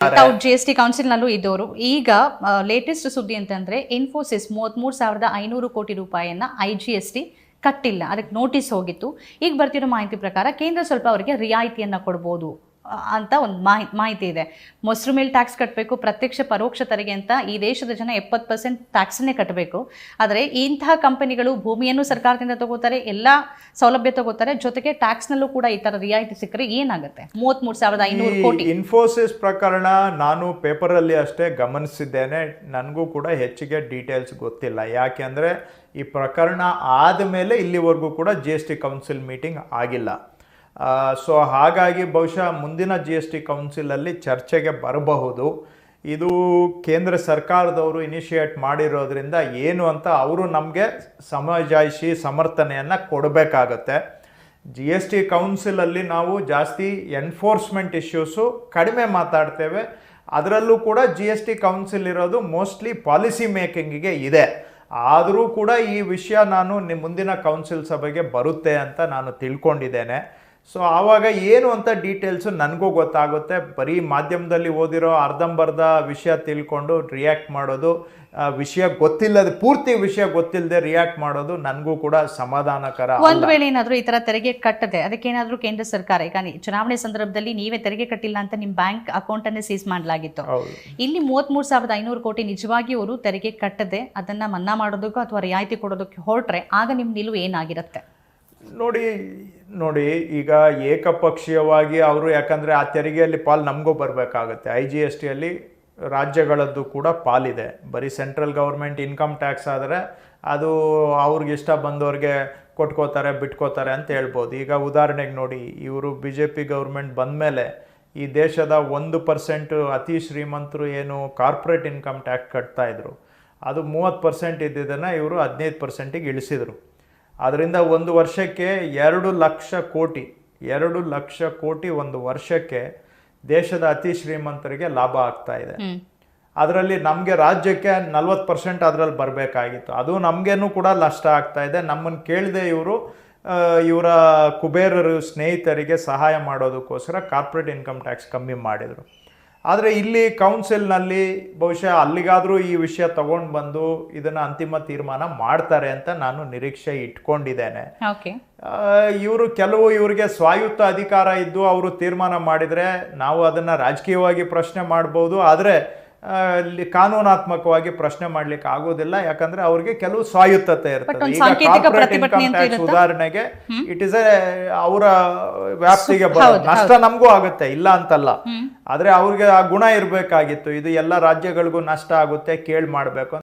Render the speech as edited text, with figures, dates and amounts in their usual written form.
ತಾವು GST ಕೌನ್ಸಿಲ್ನಲ್ಲೂ ಇದ್ದವರು. ಈಗ ಲೇಟೆಸ್ಟ್ ಸುದ್ದಿ ಅಂತಂದ್ರೆ ಇನ್ಫೋಸಿಸ್ 33,500 ಕೋಟಿ ರೂಪಾಯಿಯನ್ನ IGST ಕಟ್ಟಿಲ್ಲ, ಅದಕ್ಕೆ ನೋಟಿಸ್ ಹೋಗಿತ್ತು. ಈಗ ಬರ್ತಿರೋ ಮಾಹಿತಿ ಪ್ರಕಾರ ಕೇಂದ್ರ ಸ್ವಲ್ಪ ಅವರಿಗೆ ರಿಯಾಯಿತಿಯನ್ನ ಕೊಡ್ಬೋದು ಅಂತ ಒಂದು ಮಾಹಿತಿ ಇದೆ. ಮೊಸರು ಮೇಲೆ ಟ್ಯಾಕ್ಸ್ ಕಟ್ಟಬೇಕು, ಪ್ರತ್ಯಕ್ಷ ಪರೋಕ್ಷ ತೆರಿಗೆ ಅಂತ ಈ ದೇಶದ ಜನ 70% ಟ್ಯಾಕ್ಸನ್ನೇ ಕಟ್ಟಬೇಕು. ಆದರೆ ಇಂತಹ ಕಂಪನಿಗಳು ಭೂಮಿಯನ್ನು ಸರ್ಕಾರದಿಂದ ತಗೋತಾರೆ, ಎಲ್ಲ ಸೌಲಭ್ಯ ತಗೋತಾರೆ, ಜೊತೆಗೆ ಟ್ಯಾಕ್ಸ್ನಲ್ಲೂ ಕೂಡ ಈ ಥರ ರಿಯಾಯಿತಿ ಸಿಕ್ಕರೆ ಏನಾಗುತ್ತೆ? 33,500 ಕೋಟಿ. ಇನ್ಫೋಸಿಸ್ ಪ್ರಕರಣ ನಾನು ಪೇಪರಲ್ಲಿ ಅಷ್ಟೇ ಗಮನಿಸಿದ್ದೇನೆ, ನನಗೂ ಕೂಡ ಹೆಚ್ಚಿಗೆ ಡೀಟೇಲ್ಸ್ ಗೊತ್ತಿಲ್ಲ. ಯಾಕೆಂದರೆ ಈ ಪ್ರಕರಣ ಆದಮೇಲೆ ಇಲ್ಲಿವರೆಗೂ ಕೂಡ GST ಕೌನ್ಸಿಲ್ ಮೀಟಿಂಗ್ ಆಗಿಲ್ಲ. ಸೊ ಹಾಗಾಗಿ ಬಹುಶಃ ಮುಂದಿನ GST ಕೌನ್ಸಿಲಲ್ಲಿ ಚರ್ಚೆಗೆ ಬರಬಹುದು. ಇದು ಕೇಂದ್ರ ಸರ್ಕಾರದವರು ಇನಿಷಿಯೇಟ್ ಮಾಡಿರೋದ್ರಿಂದ ಏನು ಅಂತ ಅವರು ನಮಗೆ ಸಮಜಾಯಿಷಿ ಸಮರ್ಥನೆಯನ್ನು ಕೊಡಬೇಕಾಗತ್ತೆ. GST ಕೌನ್ಸಿಲಲ್ಲಿ ನಾವು ಜಾಸ್ತಿ ಎನ್ಫೋರ್ಸ್ಮೆಂಟ್ ಇಶ್ಯೂಸು ಕಡಿಮೆ ಮಾತಾಡ್ತೇವೆ. ಅದರಲ್ಲೂ ಕೂಡ GST ಕೌನ್ಸಿಲ್ ಇರೋದು ಮೋಸ್ಟ್ಲಿ ಪಾಲಿಸಿ ಮೇಕಿಂಗಿಗೆ ಇದೆ. ಆದರೂ ಕೂಡ ಈ ವಿಷಯ ನಾನು ಮುಂದಿನ ಕೌನ್ಸಿಲ್ ಸಭೆಗೆ ಬರುತ್ತೆ ಅಂತ ನಾನು ತಿಳ್ಕೊಂಡಿದ್ದೇನೆ. ಸೊ ಆವಾಗ ಏನು ಅಂತ ಡೀಟೇಲ್ಸು ನನಗೂ ಗೊತ್ತಾಗುತ್ತೆ. ಬರೀ ಮಾಧ್ಯಮದಲ್ಲಿ ಓದಿರೋ ಅರ್ಧಂಬರ್ಧ ವಿಷಯ ತಿಳ್ಕೊಂಡು ರಿಯಾಕ್ಟ್ ಮಾಡೋದು, ವಿಷಯ ಗೊತ್ತಿಲ್ಲದೆ, ಪೂರ್ತಿ ವಿಷಯ ಗೊತ್ತಿಲ್ಲದೆ ರಿಯಾಕ್ಟ್ ಮಾಡೋದು ನನಗೂ ಕೂಡ ಸಮಾಧಾನಕರ. ಒಂದು ವೇಳೆ ಏನಾದರೂ ಈ ಥರ ತೆರಿಗೆ ಕಟ್ಟದೆ ಅದಕ್ಕೇನಾದರೂ ಕೇಂದ್ರ ಸರ್ಕಾರ, ಈಗ ಚುನಾವಣೆ ಸಂದರ್ಭದಲ್ಲಿ ನೀವೇ ತೆರಿಗೆ ಕಟ್ಟಿಲ್ಲ ಅಂತ ನಿಮ್ಮ ಬ್ಯಾಂಕ್ ಅಕೌಂಟನ್ನೇ ಸೀಸ್ ಮಾಡಲಾಗಿತ್ತು. ಇಲ್ಲಿ 33,500 ಕೋಟಿ ನಿಜವಾಗಿ ಅವರು ತೆರಿಗೆ ಕಟ್ಟದೆ ಅದನ್ನು ಮನ್ನಾ ಮಾಡೋದಕ್ಕೂ ಅಥವಾ ರಿಯಾಯಿತಿ ಕೊಡೋದಕ್ಕೆ ಹೊರಟ್ರೆ ಆಗ ನಿಮ್ಮ ನಿಲುವು ಏನಾಗಿರುತ್ತೆ? ನೋಡಿ ಈಗ ಏಕಪಕ್ಷೀಯವಾಗಿ ಅವರು, ಯಾಕಂದರೆ ಆ ತೆರಿಗೆಯಲ್ಲಿ ಪಾಲು ನಮಗೂ ಬರಬೇಕಾಗುತ್ತೆ. IGSTಯಲ್ಲಿ ರಾಜ್ಯಗಳದ್ದು ಕೂಡ ಪಾಲಿದೆ. ಬರೀ ಸೆಂಟ್ರಲ್ ಗೌರ್ಮೆಂಟ್ ಇನ್ಕಮ್ ಟ್ಯಾಕ್ಸ್ ಆದರೆ ಅದು ಅವ್ರಿಗೆ ಇಷ್ಟ ಬಂದವ್ರಿಗೆ ಕೊಟ್ಕೋತಾರೆ ಬಿಟ್ಕೋತಾರೆ ಅಂತ ಹೇಳ್ಬೋದು. ಈಗ ಉದಾಹರಣೆಗೆ ನೋಡಿ, ಇವರು BJP ಗೌರ್ಮೆಂಟ್ ಬಂದ ಮೇಲೆ ಈ ದೇಶದ 1% ಅತಿ ಶ್ರೀಮಂತರು ಏನು ಕಾರ್ಪೊರೇಟ್ ಇನ್ಕಮ್ ಟ್ಯಾಕ್ಸ್ ಕಟ್ತಾಯಿದ್ರು, ಅದು 30% ಇದ್ದಿದ್ದನ್ನು ಇವರು 15%ಗೆ ಇಳಿಸಿದರು. ಅದರಿಂದ ಒಂದು ವರ್ಷಕ್ಕೆ 2 ಲಕ್ಷ ಕೋಟಿ ಒಂದು ವರ್ಷಕ್ಕೆ ದೇಶದ ಅತಿ ಶ್ರೀಮಂತರಿಗೆ ಲಾಭ ಆಗ್ತಾ ಇದೆ. ಅದರಲ್ಲಿ ನಮಗೆ ರಾಜ್ಯಕ್ಕೆ 40% ಅದರಲ್ಲಿ ಬರಬೇಕಾಗಿತ್ತು, ಅದು ನಮಗೇನು ಕೂಡ ನಷ್ಟ ಆಗ್ತಾ ಇದೆ. ನಮ್ಮನ್ನು ಕೇಳದೆ ಇವರ ಕುಬೇರರು ಸ್ನೇಹಿತರಿಗೆ ಸಹಾಯ ಮಾಡೋದಕ್ಕೋಸ್ಕರ ಕಾರ್ಪೊರೇಟ್ ಇನ್ಕಮ್ ಟ್ಯಾಕ್ಸ್ ಕಮ್ಮಿ ಮಾಡಿದರು. ಆದರೆ ಇಲ್ಲಿ ಕೌನ್ಸಿಲ್ನಲ್ಲಿ ಬಹುಶಃ ಅಲ್ಲಿಗಾದರೂ ಈ ವಿಷಯ ತಗೊಂಡು ಬಂದು ಇದನ್ನು ಅಂತಿಮ ತೀರ್ಮಾನ ಮಾಡ್ತಾರೆ ಅಂತ ನಾನು ನಿರೀಕ್ಷೆ ಇಟ್ಕೊಂಡಿದ್ದೇನೆ. ಇವರು ಇವರಿಗೆ ಸ್ವಾಯತ್ತ ಅಧಿಕಾರ ಇದ್ದು ಅವರು ತೀರ್ಮಾನ ಮಾಡಿದರೆ ನಾವು ಅದನ್ನು ರಾಜಕೀಯವಾಗಿ ಪ್ರಶ್ನೆ ಮಾಡ್ಬೋದು, ಆದರೆ ಕಾನೂನಾತ್ಮಕವಾಗಿ ಪ್ರಶ್ನೆ ಮಾಡ್ಲಿಕ್ಕೆ ಆಗೋದಿಲ್ಲ. ಯಾಕಂದ್ರೆ ಅವ್ರಿಗೆ ಕೆಲವು ಸ್ವಾಯತ್ತತೆ ಇರ್ತದೆ. ಈಗ ಕಾರ್ಪೊರೇಟ್ ಇನ್ಕಮ್ ಟ್ಯಾಕ್ಸ್ ಉದಾಹರಣೆಗೆ ಇಟ್ ಇಸ್ ಅವರ ವ್ಯಾಪ್ತಿಗೆ ನಷ್ಟ ನಮಗೂ ಆಗುತ್ತೆ, ಇಲ್ಲ ಅಂತಲ್ಲ. ಆದ್ರೆ ಅವ್ರಿಗೆ ಆ ಗುಣ ಇರಬೇಕಾಗಿತ್ತು, ಇದು ಎಲ್ಲ ರಾಜ್ಯಗಳಿಗೂ ನಷ್ಟ ಆಗುತ್ತೆ, ಕೇಳಿ ಮಾಡ್ಬೇಕು.